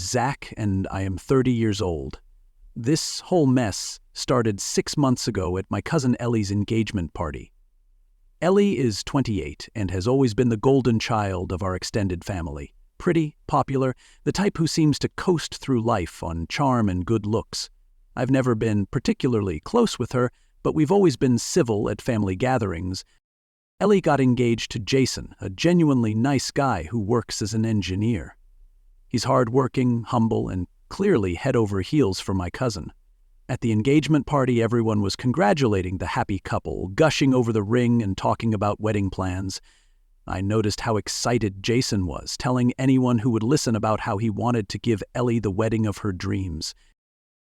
Zach, and I am 30 years old. This whole mess started 6 months ago at my cousin Ellie's engagement party. Ellie is 28 and has always been the golden child of our extended family. Pretty, popular, the type who seems to coast through life on charm and good looks. I've never been particularly close with her, but we've always been civil at family gatherings. Ellie got engaged to Jason, a genuinely nice guy who works as an engineer. He's hardworking, humble, and clearly head over heels for my cousin. At the engagement party, everyone was congratulating the happy couple, gushing over the ring and talking about wedding plans. I noticed how excited Jason was, telling anyone who would listen about how he wanted to give Ellie the wedding of her dreams.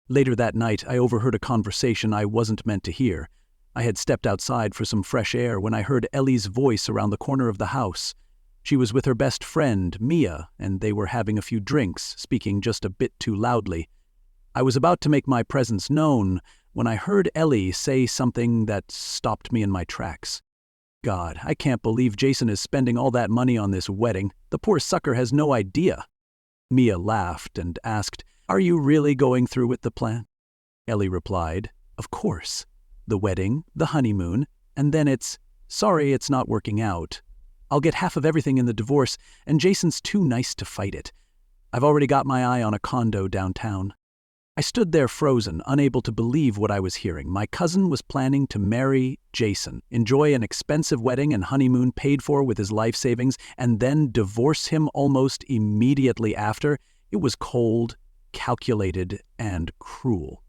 Later that night, I overheard a conversation I wasn't meant to hear. I had stepped outside for some fresh air when I heard Ellie's voice around the corner of the house. She was with her best friend, Mia, and they were having a few drinks, speaking just a bit too loudly. I was about to make my presence known when I heard Ellie say something that stopped me in my tracks. God, I can't believe Jason is spending all that money on this wedding. The poor sucker has no idea. Mia laughed and asked, "Are you really going through with the plan?" Ellie replied, "Of course. The wedding, the honeymoon, and then sorry, it's not working out. I'll get half of everything in the divorce, and Jason's too nice to fight it. I've already got my eye on a condo downtown." I stood there frozen, unable to believe what I was hearing. My cousin was planning to marry Jason, enjoy an expensive wedding and honeymoon paid for with his life savings, and then divorce him almost immediately after. It was cold, calculated, and cruel.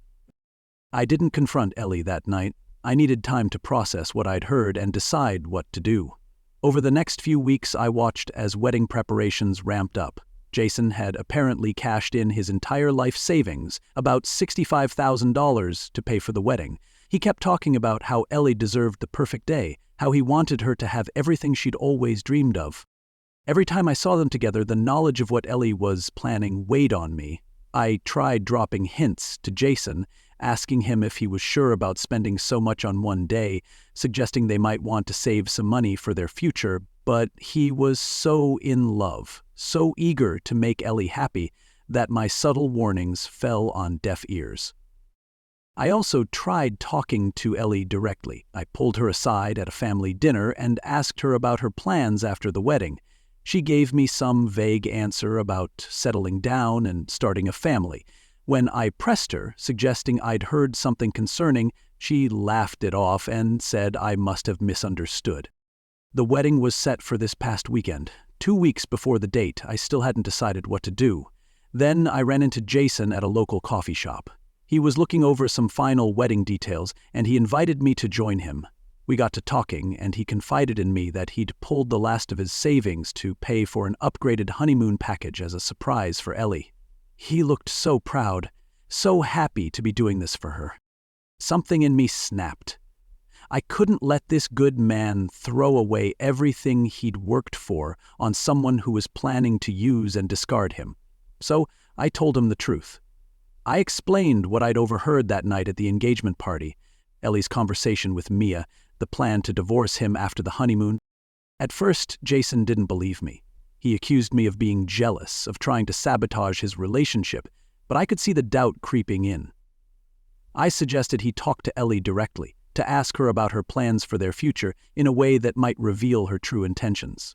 I didn't confront Ellie that night. I needed time to process what I'd heard and decide what to do. Over the next few weeks, I watched as wedding preparations ramped up. Jason had apparently cashed in his entire life savings, about $65,000, to pay for the wedding. He kept talking about how Ellie deserved the perfect day, how he wanted her to have everything she'd always dreamed of. Every time I saw them together, the knowledge of what Ellie was planning weighed on me. I tried dropping hints to Jason, asking him if he was sure about spending so much on one day, suggesting they might want to save some money for their future, but he was so in love, so eager to make Ellie happy, that my subtle warnings fell on deaf ears. I also tried talking to Ellie directly. I pulled her aside at a family dinner and asked her about her plans after the wedding. She gave me some vague answer about settling down and starting a family. When I pressed her, suggesting I'd heard something concerning, she laughed it off and said I must have misunderstood. The wedding was set for this past weekend. 2 weeks before the date, I still hadn't decided what to do. Then I ran into Jason at a local coffee shop. He was looking over some final wedding details, and he invited me to join him. We got to talking, and he confided in me that he'd pulled the last of his savings to pay for an upgraded honeymoon package as a surprise for Ellie. He looked so proud, so happy to be doing this for her. Something in me snapped. I couldn't let this good man throw away everything he'd worked for on someone who was planning to use and discard him. So I told him the truth. I explained what I'd overheard that night at the engagement party, Ellie's conversation with Mia, the plan to divorce him after the honeymoon. At first, Jason didn't believe me. He accused me of being jealous, of trying to sabotage his relationship, but I could see the doubt creeping in. I suggested he talk to Ellie directly, to ask her about her plans for their future in a way that might reveal her true intentions.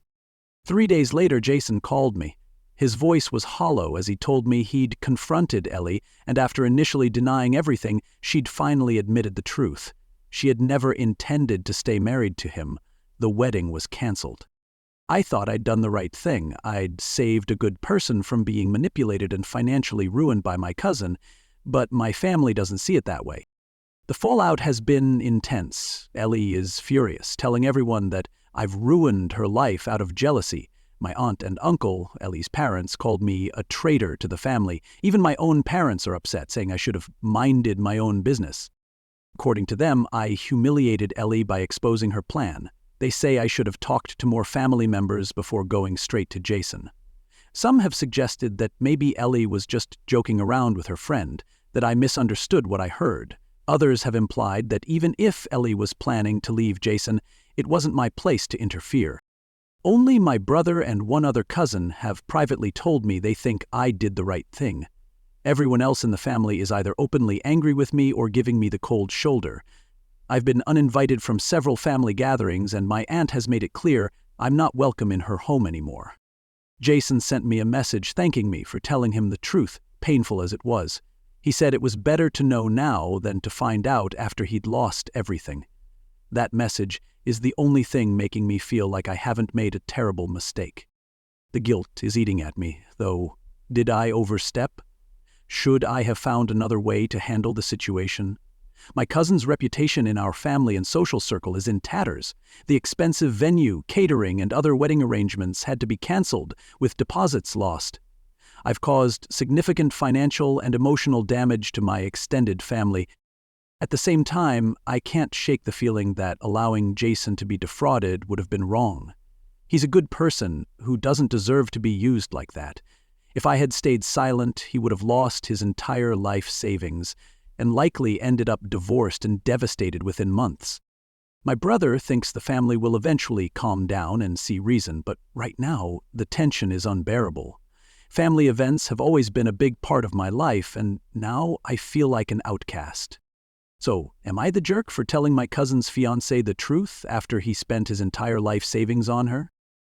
3 days later, Jason called me. His voice was hollow as he told me he'd confronted Ellie, and after initially denying everything, she'd finally admitted the truth. She had never intended to stay married to him. The wedding was canceled. I thought I'd done the right thing. I'd saved a good person from being manipulated and financially ruined by my cousin, but my family doesn't see it that way. The fallout has been intense. Ellie is furious, telling everyone that I've ruined her life out of jealousy. My aunt and uncle, Ellie's parents, called me a traitor to the family. Even my own parents are upset, saying I should have minded my own business. According to them, I humiliated Ellie by exposing her plan. They say I should have talked to more family members before going straight to Jason. Some have suggested that maybe Ellie was just joking around with her friend, that I misunderstood what I heard. Others have implied that even if Ellie was planning to leave Jason, it wasn't my place to interfere. Only my brother and one other cousin have privately told me they think I did the right thing. Everyone else in the family is either openly angry with me or giving me the cold shoulder. I've been uninvited from several family gatherings, and my aunt has made it clear I'm not welcome in her home anymore. Jason sent me a message thanking me for telling him the truth, painful as it was. He said it was better to know now than to find out after he'd lost everything. That message is the only thing making me feel like I haven't made a terrible mistake. The guilt is eating at me, though. Did I overstep? Should I have found another way to handle the situation? My cousin's reputation in our family and social circle is in tatters. The expensive venue, catering, and other wedding arrangements had to be canceled, with deposits lost. I've caused significant financial and emotional damage to my extended family. At the same time, I can't shake the feeling that allowing Jason to be defrauded would have been wrong. He's a good person who doesn't deserve to be used like that. If I had stayed silent, he would have lost his entire life savings and likely ended up divorced and devastated within months. My brother thinks the family will eventually calm down and see reason, but right now, the tension is unbearable. Family events have always been a big part of my life, and now I feel like an outcast. So, am I the jerk for telling my cousin's fiancé the truth after he spent his entire life savings on her?